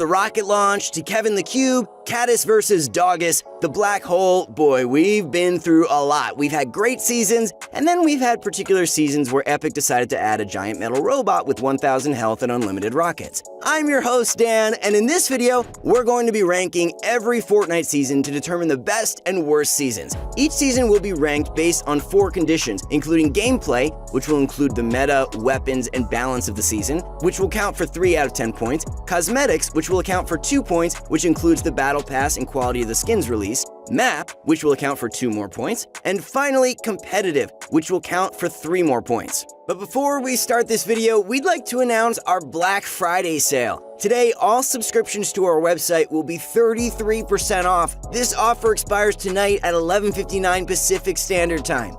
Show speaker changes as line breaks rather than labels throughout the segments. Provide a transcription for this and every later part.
the rocket launch to Kevin the Cube, Caddis versus Doggus, the black hole, boy, we've been through a lot. We've had great seasons, and then we've had particular seasons where Epic decided to add a giant metal robot with 1,000 health and unlimited rockets. I'm your host, Dan, and in this video, we're going to be ranking every Fortnite season to determine the best and worst seasons. Each season will be ranked based on 4 conditions, including gameplay, which will include the meta, weapons, and balance of the season, which will count for 3 out of 10 points, cosmetics, which will account for 2 points, which includes the battle pass and quality of the skins released, map, which will account for 2 more points, and finally, competitive, which will count for 3 more points. But before we start this video, we'd like to announce our Black Friday sale. Today, all subscriptions to our website will be 33% off. This offer expires tonight at 11:59 Pacific Standard Time.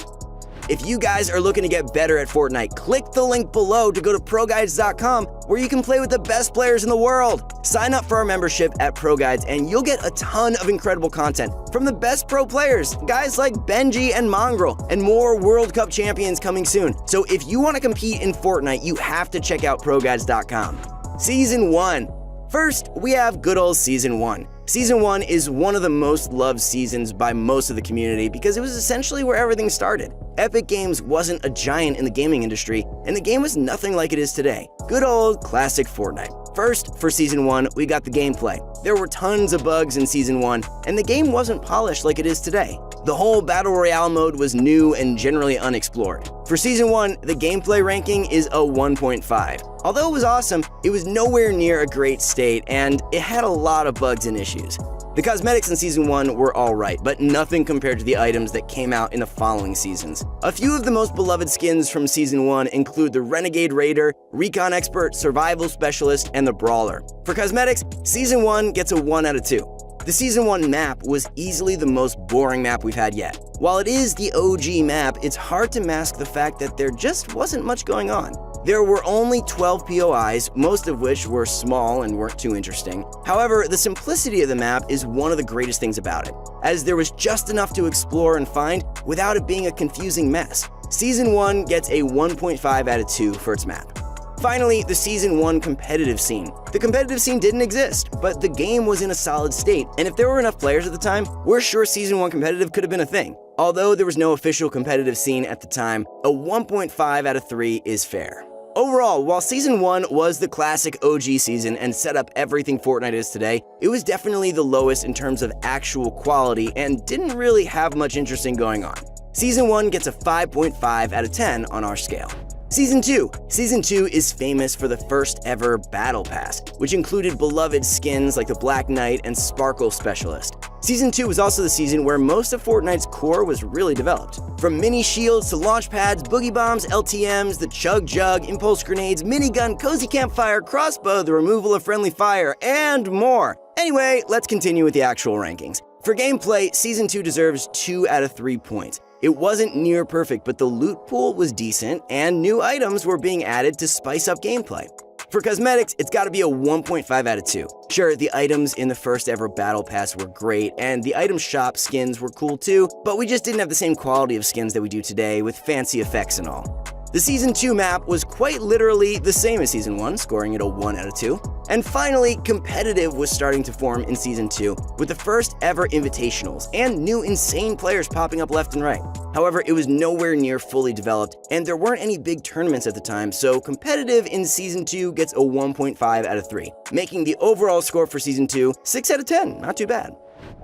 If you guys are looking to get better at Fortnite, click the link below to go to ProGuides.com, where you can play with the best players in the world. Sign up for our membership at ProGuides and you'll get a ton of incredible content from the best pro players, guys like Benji and Mongrel, and more World Cup champions coming soon. So if you want to compete in Fortnite, you have to check out ProGuides.com. Season 1. First, we have good old Season 1. Season 1 is one of the most loved seasons by most of the community because it was essentially where everything started. Epic Games wasn't a giant in the gaming industry, and the game was nothing like it is today. Good old classic Fortnite. First, for Season 1, we got the gameplay. There were tons of bugs in Season 1, and the game wasn't polished like it is today. The whole Battle Royale mode was new and generally unexplored. For Season 1, the gameplay ranking is a 1.5. Although it was awesome, it was nowhere near a great state, and it had a lot of bugs and issues. The cosmetics in Season 1 were alright, but nothing compared to the items that came out in the following seasons. A few of the most beloved skins from Season 1 include the Renegade Raider, Recon Expert, Survival Specialist, and the Brawler. For cosmetics, Season 1 gets a 1 out of 2. The Season 1 map was easily the most boring map we've had yet. While it is the OG map, it's hard to mask the fact that there just wasn't much going on. There were only 12 POIs, most of which were small and weren't too interesting. However, the simplicity of the map is one of the greatest things about it, as there was just enough to explore and find without it being a confusing mess. Season 1 gets a 1.5 out of 2 for its map. Finally, the Season 1 competitive scene. The competitive scene didn't exist, but the game was in a solid state, and if there were enough players at the time, we're sure Season 1 competitive could have been a thing. Although there was no official competitive scene at the time, a 1.5 out of 3 is fair. Overall, while Season 1 was the classic OG season and set up everything Fortnite is today, it was definitely the lowest in terms of actual quality and didn't really have much interesting going on. Season 1 gets a 5.5 out of 10 on our scale. Season 2. Season 2 is famous for the first ever Battle Pass, which included beloved skins like the Black Knight and Sparkle Specialist. Season 2 was also the season where most of Fortnite's core was really developed. From mini shields to launch pads, boogie bombs, LTMs, the chug jug, impulse grenades, minigun, cozy campfire, crossbow, the removal of friendly fire, and more. Anyway, let's continue with the actual rankings. For gameplay, Season 2 deserves 2 out of 3 points. It wasn't near perfect, but the loot pool was decent, and new items were being added to spice up gameplay. For cosmetics, it's gotta be a 1.5 out of 2. Sure, the items in the first ever Battle Pass were great, and the item shop skins were cool too, but we just didn't have the same quality of skins that we do today with fancy effects and all. The Season 2 map was quite literally the same as Season 1, scoring it a 1 out of 2. And finally, competitive was starting to form in Season 2, with the first ever invitationals and new insane players popping up left and right. However, it was nowhere near fully developed, and there weren't any big tournaments at the time, so competitive in Season 2 gets a 1.5 out of 3, making the overall score for Season 2 6 out of 10, not too bad.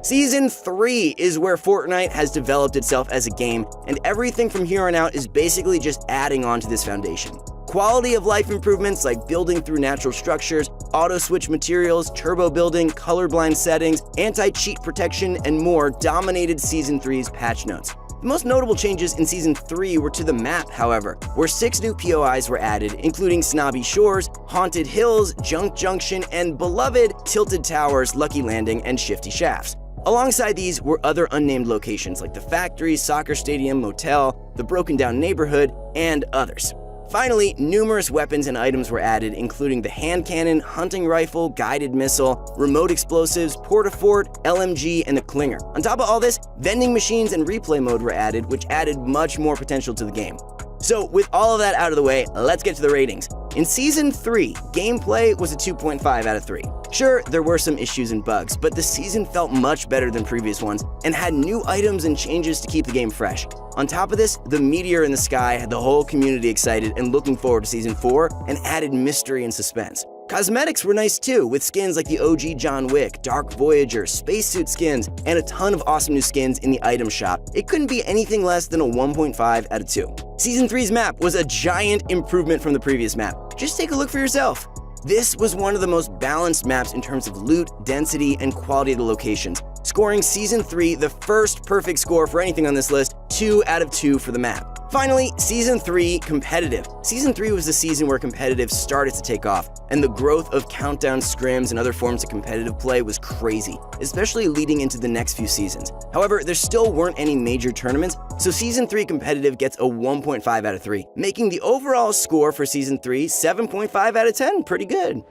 Season 3 is where Fortnite has developed itself as a game, and everything from here on out is basically just adding on to this foundation. Quality of life improvements like building through natural structures, auto-switch materials, turbo building, colorblind settings, anti-cheat protection, and more dominated Season 3's patch notes. The most notable changes in Season 3 were to the map, however, where 6 new POIs were added, including Snobby Shores, Haunted Hills, Junk Junction, and beloved Tilted Towers, Lucky Landing, and Shifty Shafts. Alongside these were other unnamed locations like the factory, soccer stadium, motel, the broken down neighborhood, and others. Finally, numerous weapons and items were added, including the hand cannon, hunting rifle, guided missile, remote explosives, porta-fort, LMG, and the Klinger. On top of all this, vending machines and replay mode were added, which added much more potential to the game. So with all of that out of the way, let's get to the ratings. In Season 3, gameplay was a 2.5 out of 3. Sure, there were some issues and bugs, but the season felt much better than previous ones and had new items and changes to keep the game fresh. On top of this, the meteor in the sky had the whole community excited and looking forward to Season 4 and added mystery and suspense. Cosmetics were nice too, with skins like the OG John Wick, Dark Voyager, spacesuit skins, and a ton of awesome new skins in the item shop. It couldn't be anything less than a 1.5 out of 2. Season 3's map was a giant improvement from the previous map. Just take a look for yourself. This was one of the most balanced maps in terms of loot, density, and quality of the locations, scoring Season 3 the first perfect score for anything on this list, 2 out of 2 for the map. Finally, Season 3 competitive. Season 3 was the season where competitive started to take off, and the growth of countdown scrims and other forms of competitive play was crazy, especially leading into the next few seasons. However, there still weren't any major tournaments, so Season 3 competitive gets a 1.5 out of 3, making the overall score for Season 3 7.5 out of 10, pretty good.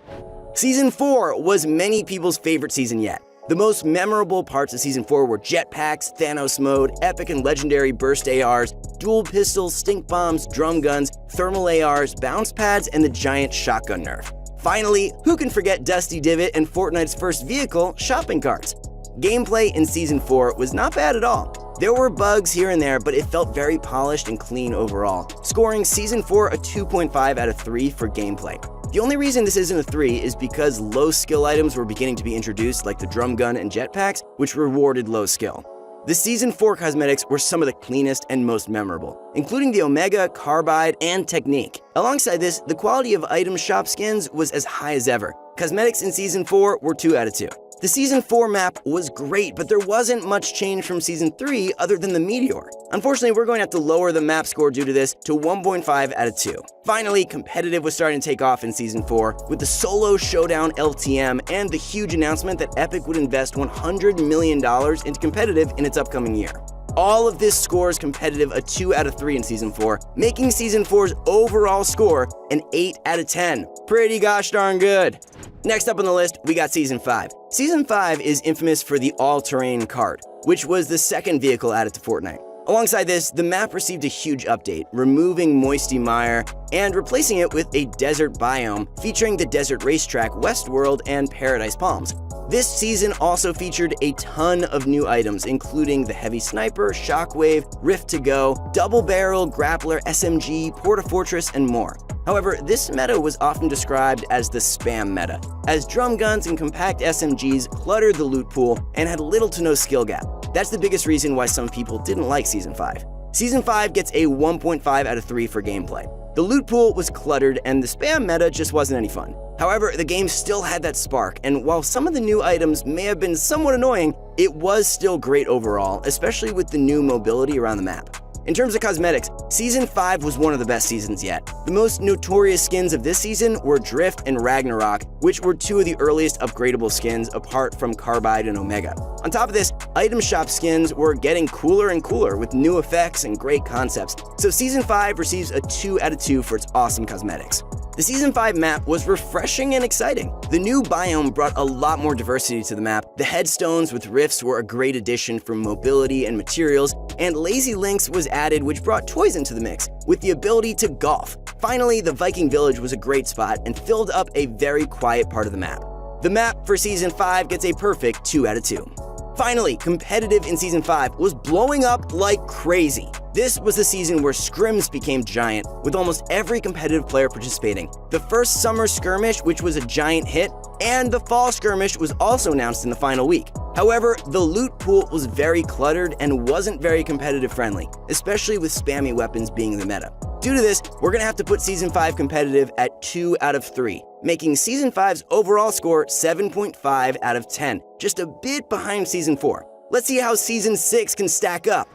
Season 4 was many people's favorite season yet. The most memorable parts of Season 4 were jetpacks, Thanos mode, epic and legendary burst ARs, dual pistols, stink bombs, drum guns, thermal ARs, bounce pads, and the giant shotgun nerf. Finally, who can forget Dusty Divot and Fortnite's first vehicle, shopping carts? Gameplay in Season 4 was not bad at all. There were bugs here and there, but it felt very polished and clean overall, scoring Season 4 a 2.5 out of 3 for gameplay. The only reason this isn't a 3 is because low skill items were beginning to be introduced, like the drum gun and jetpacks, which rewarded low skill. The Season 4 cosmetics were some of the cleanest and most memorable, including the Omega, Carbide, and Technique. Alongside this, the quality of item shop skins was as high as ever. Cosmetics in Season 4 were 2 out of 2. The Season 4 map was great, but there wasn't much change from Season 3 other than the meteor. Unfortunately, we're going to have to lower the map score due to this to 1.5 out of 2. Finally, competitive was starting to take off in Season 4 with the Solo Showdown LTM and the huge announcement that Epic would invest $100 million into competitive in its upcoming year. All of this scores competitive a 2 out of 3 in Season 4, making Season 4's overall score an 8 out of 10. Pretty gosh darn good. Next up on the list, we got Season 5. Season 5 is infamous for the all-terrain cart, which was the second vehicle added to Fortnite. Alongside this, the map received a huge update, removing Moisty Mire and replacing it with a desert biome featuring the desert racetrack Westworld and Paradise Palms. This season also featured a ton of new items, including the Heavy Sniper, Shockwave, Rift to Go, Double Barrel, Grappler, SMG, Porta-Fortress, and more. However, this meta was often described as the spam meta, as drum guns and compact SMGs cluttered the loot pool and had little to no skill gap. That's the biggest reason why some people didn't like Season 5. Season 5 gets a 1.5 out of 3 for gameplay. The loot pool was cluttered and the spam meta just wasn't any fun. However, the game still had that spark, and while some of the new items may have been somewhat annoying, it was still great overall, especially with the new mobility around the map. In terms of cosmetics, Season 5 was one of the best seasons yet. The most notorious skins of this season were Drift and Ragnarok, which were 2 of the earliest upgradable skins apart from Carbide and Omega. On top of this, item shop skins were getting cooler and cooler with new effects and great concepts, so Season 5 receives a 2 out of 2 for its awesome cosmetics. The Season 5 map was refreshing and exciting. The new biome brought a lot more diversity to the map. The headstones with rifts were a great addition for mobility and materials, and Lazy Links was added, which brought toys into the mix, with the ability to golf. Finally, the Viking Village was a great spot and filled up a very quiet part of the map. The map for Season 5 gets a perfect 2 out of 2. Finally, competitive in Season 5 was blowing up like crazy. This was the season where scrims became giant, with almost every competitive player participating. The first summer skirmish, which was a giant hit, and the fall skirmish was also announced in the final week. However, the loot pool was very cluttered and wasn't very competitive friendly, especially with spammy weapons being the meta. Due to this, we're going to have to put Season 5 competitive at 2 out of 3, making Season 5's overall score 7.5 out of 10, just a bit behind Season 4. Let's see how Season 6 can stack up.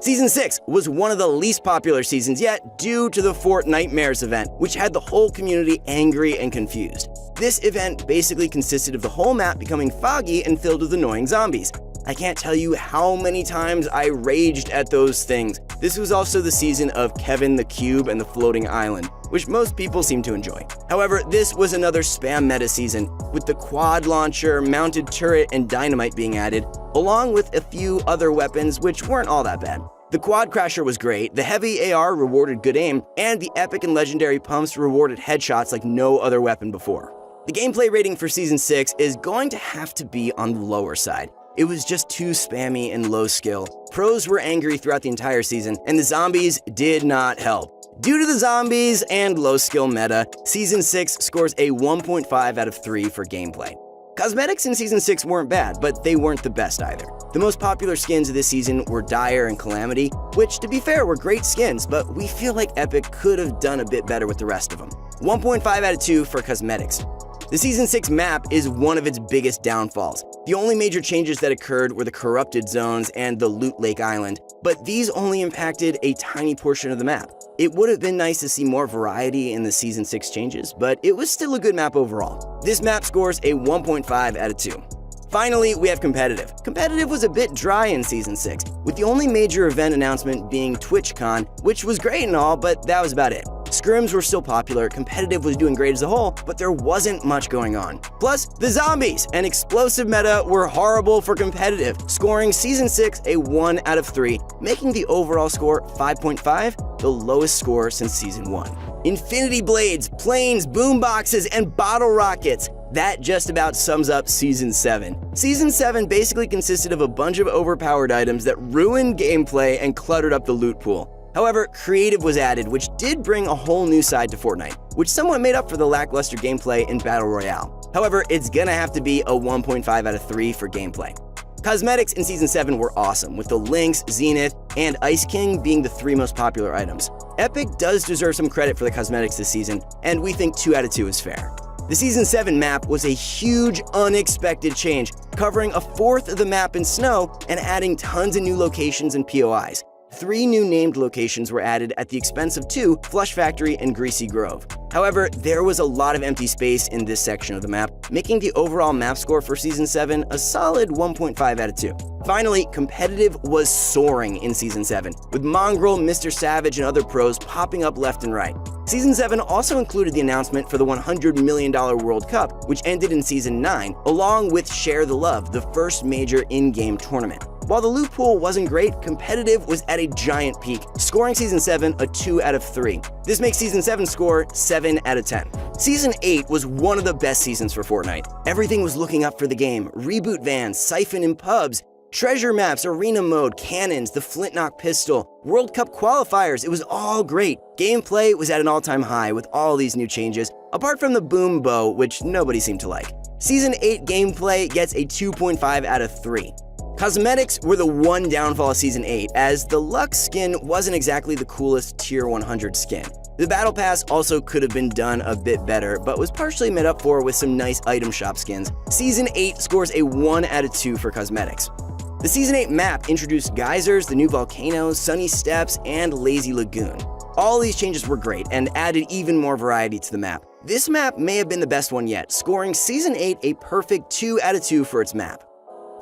Season 6 was one of the least popular seasons yet due to the Fortnitemares event, which had the whole community angry and confused. This event basically consisted of the whole map becoming foggy and filled with annoying zombies. I can't tell you how many times I raged at those things. This was also the season of Kevin the Cube and the Floating Island, which most people seem to enjoy. However, this was another spam meta season, with the quad launcher, mounted turret, and dynamite being added, along with a few other weapons which weren't all that bad. The quad crasher was great, the heavy AR rewarded good aim, and the epic and legendary pumps rewarded headshots like no other weapon before. The gameplay rating for Season 6 is going to have to be on the lower side. It was just too spammy and low skill. Pros were angry throughout the entire season, and the zombies did not help. Due to the zombies and low skill meta, Season 6 scores a 1.5 out of 3 for gameplay. Cosmetics in Season 6 weren't bad, but they weren't the best either. The most popular skins of this season were Dire and Calamity, which, to be fair, were great skins, but we feel like Epic could have done a bit better with the rest of them. 1.5 out of 2 for cosmetics. The Season 6 map is one of its biggest downfalls. The only major changes that occurred were the corrupted zones and the Loot Lake Island, but these only impacted a tiny portion of the map. It would have been nice to see more variety in the Season 6 changes, but it was still a good map overall. This map scores a 1.5 out of 2. Finally, we have competitive. Competitive was a bit dry in Season 6, with the only major event announcement being TwitchCon, which was great and all, but that was about it. Scrims were still popular, competitive was doing great as a whole, but there wasn't much going on. Plus, the zombies and explosive meta were horrible for competitive, scoring Season 6 a 1 out of 3, making the overall score 5.5, the lowest score since Season 1. Infinity blades, planes, boomboxes, and bottle rockets. That just about sums up Season 7. Season 7 basically consisted of a bunch of overpowered items that ruined gameplay and cluttered up the loot pool. However, creative was added, which did bring a whole new side to Fortnite, which somewhat made up for the lackluster gameplay in Battle Royale. However, it's gonna have to be a 1.5 out of 3 for gameplay. Cosmetics in Season 7 were awesome, with the Lynx, Zenith, and Ice King being the 3 most popular items. Epic does deserve some credit for the cosmetics this season, and we think 2 out of 2 is fair. The Season 7 map was a huge, unexpected change, covering a fourth of the map in snow and adding tons of new locations and POIs. 3 new named locations were added at the expense of 2, Flush Factory and Greasy Grove. However, there was a lot of empty space in this section of the map, making the overall map score for Season 7 a solid 1.5 out of 2. Finally, competitive was soaring in Season 7, with Mongrel, Mr. Savage, and other pros popping up left and right. Season 7 also included the announcement for the $100 million World Cup, which ended in Season 9, along with Share the Love, the first major in-game tournament. While the loot pool wasn't great, competitive was at a giant peak, scoring Season 7 a 2 out of 3. This makes Season 7 score 7 out of 10. Season 8 was one of the best seasons for Fortnite. Everything was looking up for the game: reboot vans, siphon in pubs, treasure maps, arena mode, cannons, the Flintlock pistol, World Cup qualifiers. It was all great. Gameplay was at an all-time high with all these new changes, apart from the boom bow, which nobody seemed to like. Season 8 gameplay gets a 2.5 out of 3. Cosmetics were the one downfall of Season 8, as the Lux skin wasn't exactly the coolest Tier 100 skin. The Battle Pass also could have been done a bit better, but was partially made up for with some nice item shop skins. Season 8 scores a 1 out of 2 for cosmetics. The Season 8 map introduced geysers, the new volcanoes, sunny steps, and lazy lagoon. All these changes were great and added even more variety to the map. This map may have been the best one yet, scoring Season 8 a perfect 2 out of 2 for its map.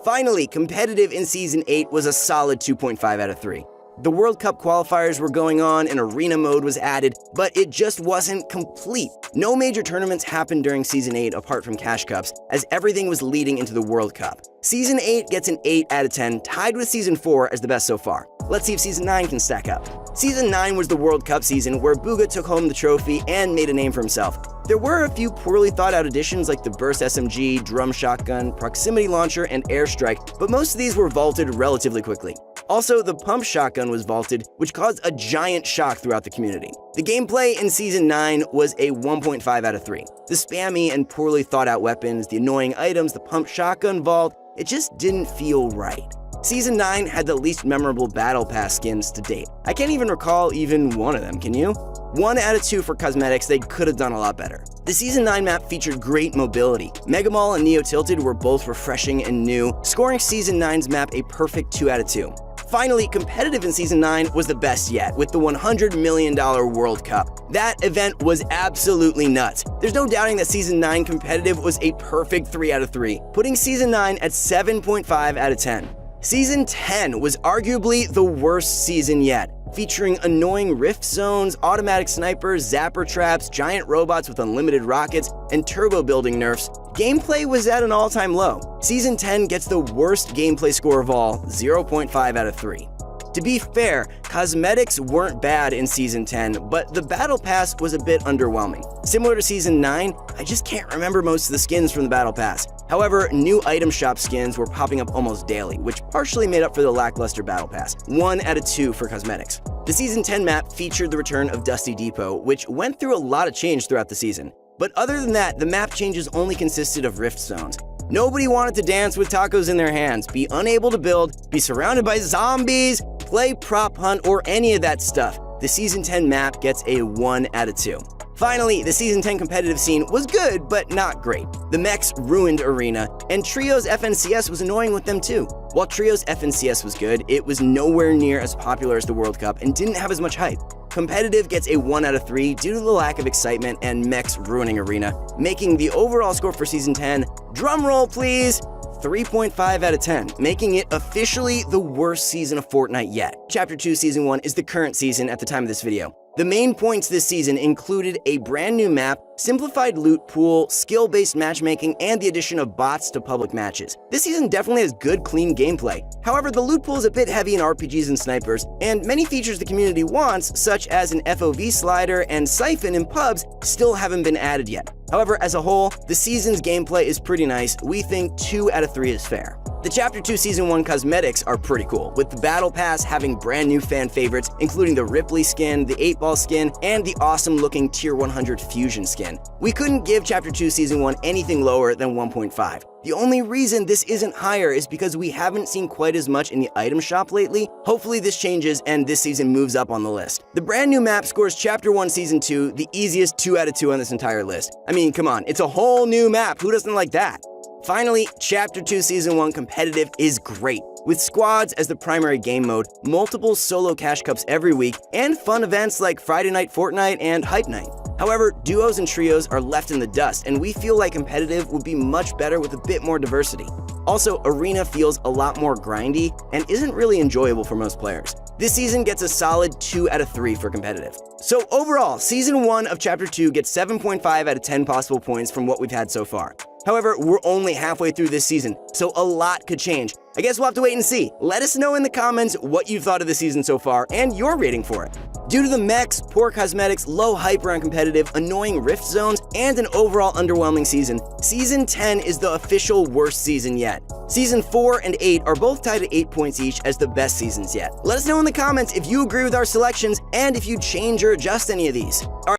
Finally, competitive in Season 8 was a solid 2.5 out of 3. The World Cup qualifiers were going on and arena mode was added, but it just wasn't complete. No major tournaments happened during Season 8 apart from Cash Cups, as everything was leading into the World Cup. Season 8 gets an 8 out of 10, tied with Season 4 as the best so far. Let's see if Season 9 can stack up. Season 9 was the World Cup season where Booga took home the trophy and made a name for himself. There were a few poorly thought out additions like the Burst SMG, Drum Shotgun, Proximity Launcher, and Airstrike, but most of these were vaulted relatively quickly. Also, the Pump Shotgun was vaulted, which caused a giant shock throughout the community. The gameplay in Season 9 was a 1.5 out of 3. The spammy and poorly thought out weapons, the annoying items, the Pump Shotgun vault, it just didn't feel right. Season 9 had the least memorable Battle Pass skins to date. I can't even recall even one of them, can you? 1 out of 2 for cosmetics, they could have done a lot better. The Season 9 map featured great mobility. Mega Mall and Neo Tilted were both refreshing and new, scoring Season 9's map a perfect 2 out of 2. Finally, competitive in Season 9 was the best yet, with the $100 million World Cup. That event was absolutely nuts. There's no doubting that Season 9 competitive was a perfect 3 out of 3, putting Season 9 at 7.5 out of 10. Season 10 was arguably the worst season yet, featuring annoying rift zones, automatic snipers, zapper traps, giant robots with unlimited rockets, and turbo building nerfs. Gameplay was at an all-time low. Season 10 gets the worst gameplay score of all, 0.5 out of 3. To be fair, cosmetics weren't bad in Season 10, but the Battle Pass was a bit underwhelming. Similar to Season 9, I just can't remember most of the skins from the Battle Pass. However, new item shop skins were popping up almost daily, which partially made up for the lackluster Battle Pass, 1 out of 2 for cosmetics. The Season 10 map featured the return of Dusty Depot, which went through a lot of change throughout the season. But other than that, the map changes only consisted of rift zones. Nobody wanted to dance with tacos in their hands, be unable to build, be surrounded by zombies, play prop hunt, or any of that stuff. The Season 10 map gets a 1 out of 2. Finally, the Season 10 competitive scene was good, but not great. The mechs ruined Arena, and Trio's FNCS was annoying with them too. While Trio's FNCS was good, it was nowhere near as popular as the World Cup and didn't have as much hype. Competitive gets a 1 out of 3 due to the lack of excitement and mechs ruining Arena, making the overall score for Season 10, drumroll please, 3.5 out of 10, making it officially the worst season of Fortnite yet. Chapter 2 Season 1 is the current season at the time of this video. The main points this season included a brand new map, simplified loot pool, skill-based matchmaking, and the addition of bots to public matches. This season definitely has good, clean gameplay. However, the loot pool is a bit heavy in RPGs and snipers, and many features the community wants, such as an FOV slider and siphon in pubs, still haven't been added yet. However, as a whole, the season's gameplay is pretty nice. We think 2 out of 3 is fair. The Chapter 2 Season 1 cosmetics are pretty cool, with the Battle Pass having brand new fan favorites, including the Ripley skin, the 8-ball skin, and the awesome-looking Tier 100 Fusion skin. We couldn't give Chapter 2 Season 1 anything lower than 1.5. The only reason this isn't higher is because we haven't seen quite as much in the item shop lately. Hopefully this changes and this season moves up on the list. The brand new map scores Chapter 1 Season 2 the easiest 2 out of 2 on this entire list. I mean, come on, it's a whole new map. Who doesn't like that? Finally, Chapter 2 Season 1 competitive is great. With squads as the primary game mode, multiple solo cash cups every week, and fun events like Friday Night Fortnite and Hype Night. However, duos and trios are left in the dust, and we feel like competitive would be much better with a bit more diversity. Also, Arena feels a lot more grindy and isn't really enjoyable for most players. This season gets a solid 2 out of 3 for competitive. So overall, Season 1 of Chapter 2 gets 7.5 out of 10 possible points from what we've had so far. However, we're only halfway through this season, so a lot could change. I guess we'll have to wait and see. Let us know in the comments what you thought of the season so far and your rating for it. Due to the mechs, poor cosmetics, low hype around competitive, annoying rift zones, and an overall underwhelming season, Season 10 is the official worst season yet. Season 4 and 8 are both tied at 8 points each as the best seasons yet. Let us know in the comments if you agree with our selections and if you change or adjust any of these.